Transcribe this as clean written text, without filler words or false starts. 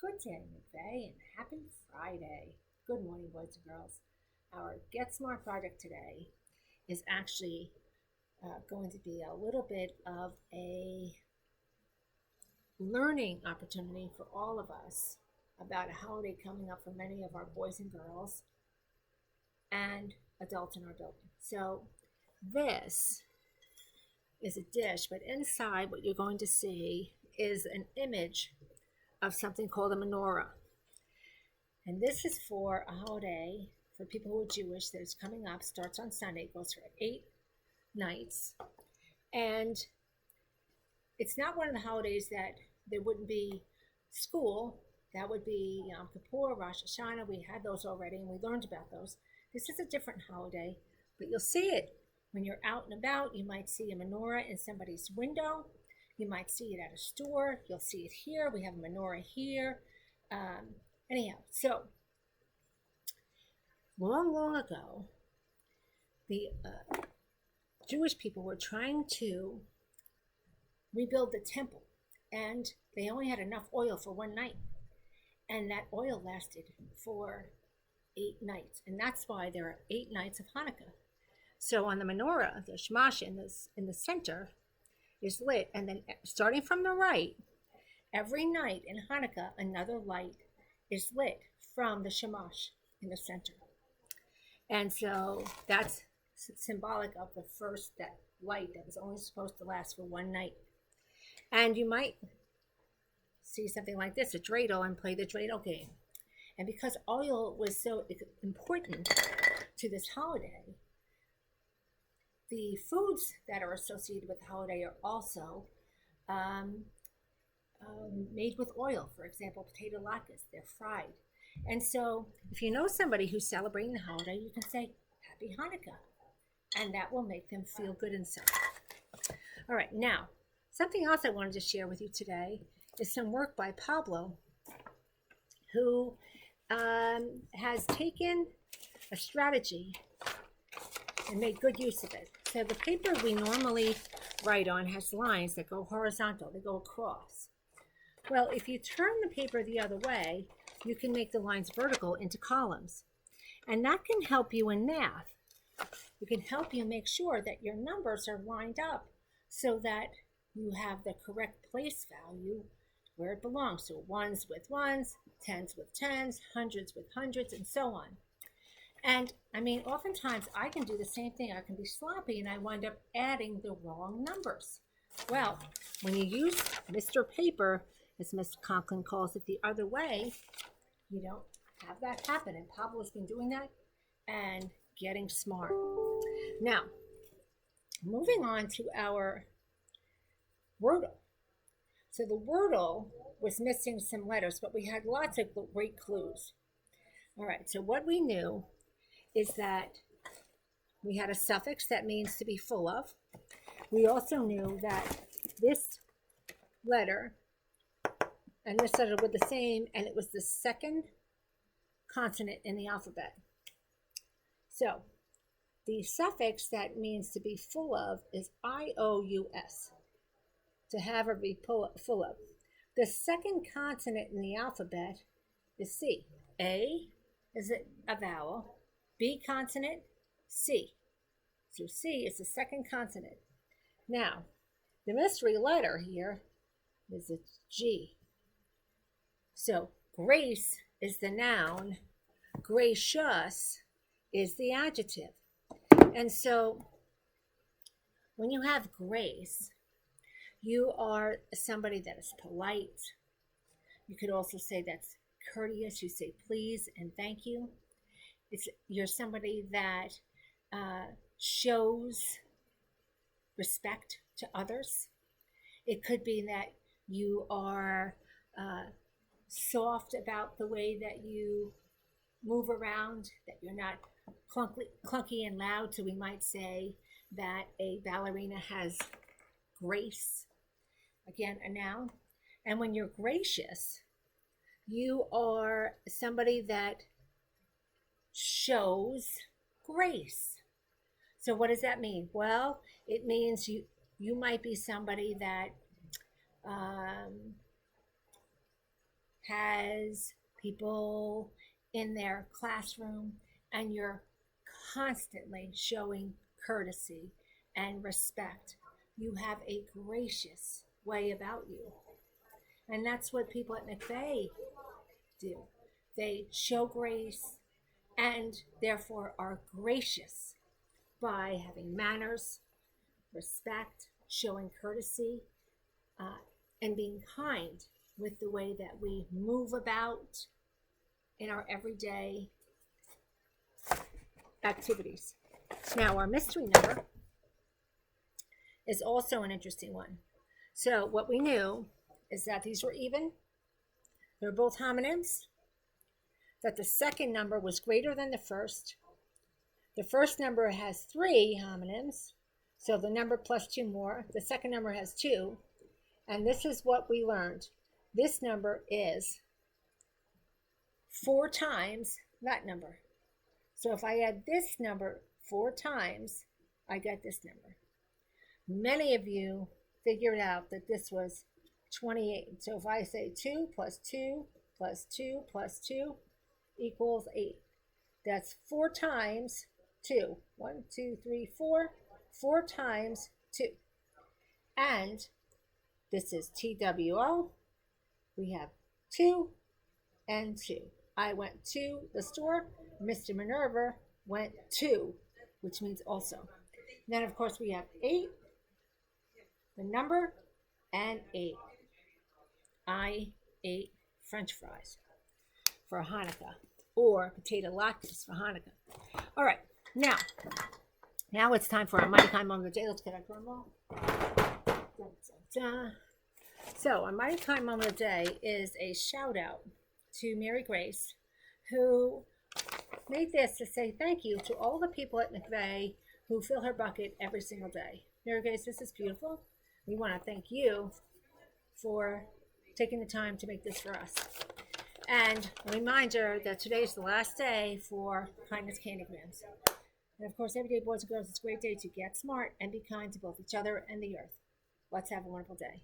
Good day, McVeigh, and happy Friday. Good morning, boys and girls. Our Get Smart project today is actually going to be a little bit of a learning opportunity for all of us about a holiday coming up for many of our boys and girls and adults in our building. So, this is a dish, but inside, what you're going to see is an image of something called a menorah. And this is for a holiday for people who are Jewish that is coming up, starts on Sunday, goes for 8 nights. And it's not one of the holidays that there wouldn't be school. That would be Yom Kippur, Rosh Hashanah. We had those already and we learned about those. This is a different holiday, but you'll see it when you're out and about. You might see a menorah in somebody's window. You might see it at a store. You'll see it here. We have a menorah here. Anyhow, so long ago, the Jewish people were trying to rebuild the temple, and they only had enough oil for one night, and that oil lasted for 8 nights, and that's why there are 8 nights of Hanukkah. So on the menorah, the shamash in the center is lit, and then starting from the right, every night in Hanukkah, another light is lit from the shamash in the center. And so that's symbolic of the first that light that was only supposed to last for one night. And you might see something like this, a dreidel, and play the dreidel game. And because oil was so important to this holiday, the foods that are associated with the holiday are also made with oil. For example, potato latkes, they're fried. And so if you know somebody who's celebrating the holiday, you can say, Happy Hanukkah. And that will make them feel good inside. All right, now, something else I wanted to share with you today is some work by Pablo, who has taken a strategy and made good use of it. So the paper we normally write on has lines that go horizontal, they go across. Well, if you turn the paper the other way, you can make the lines vertical into columns. And that can help you in math. It can help you make sure that your numbers are lined up so that you have the correct place value where it belongs. So ones with ones, tens with tens, hundreds with hundreds, and so on. And I mean, oftentimes I can do the same thing. I can be sloppy and I wind up adding the wrong numbers. Well, when you use Mr. Paper, as Ms. Conklin calls it, the other way, you don't have that happen. And Pablo's been doing that and getting smart. Now, moving on to our Wordle. So the Wordle was missing some letters, but we had lots of great clues. All right, so what we knew is that we had a suffix that means to be full of. We also knew that this letter and this letter were the same, and it was the second consonant in the alphabet. So the suffix that means to be full of is IOUS, to have or be full of. The second consonant in the alphabet is C. A is a vowel, B consonant, C. So C is the second consonant. Now, the mystery letter here is a G. So grace is the noun, gracious is the adjective. And so when you have grace, you are somebody that is polite. You could also say that's courteous. You say please and thank you. You're somebody that shows respect to others. It could be that you are soft about the way that you move around, that you're not clunky and loud. So we might say that a ballerina has grace. Again, a noun. And when you're gracious, you are somebody that shows grace. So what does that mean? Well, it means you might be somebody that has people in their classroom, and you're constantly showing courtesy and respect. You have a gracious way about you. And that's what people at McVeigh do. They show grace and therefore are gracious by having manners, respect, showing courtesy, and being kind with the way that we move about in our everyday activities. Now, our mystery number is also an interesting one. So, what we knew is that these were even, they're both homonyms, that the second number was greater than the first. The first number has 3 homonyms, so the number plus 2 more. The second number has 2, and this is what we learned. This number is 4 times that number. So if I add this number 4 times, I get this number. Many of you figured out that this was 28. So if I say 2 plus 2 plus 2 plus 2 equals 8. That's 4 times 2. 1, 2, 3, 4. 4 times 2. And this is TWO. We have 2 and 2. I went to the store. Mr. Minerva went to, which means also. Then, of course, we have 8, the number, and 8. I ate French fries for Hanukkah, or potato latkes for Hanukkah. All right, now it's time for our Mighty Kind Moment of the Day. Let's get our drum roll. So, our Mighty Kind Moment of the Day is a shout out to Mary Grace, who made this to say thank you to all the people at McVeigh who fill her bucket every single day. Mary Grace, this is beautiful. We want to thank you for taking the time to make this for us. And a reminder that today is the last day for Kindness Candygrams. And of course, every day, boys and girls, it's a great day to get smart and be kind to both each other and the earth. Let's have a wonderful day.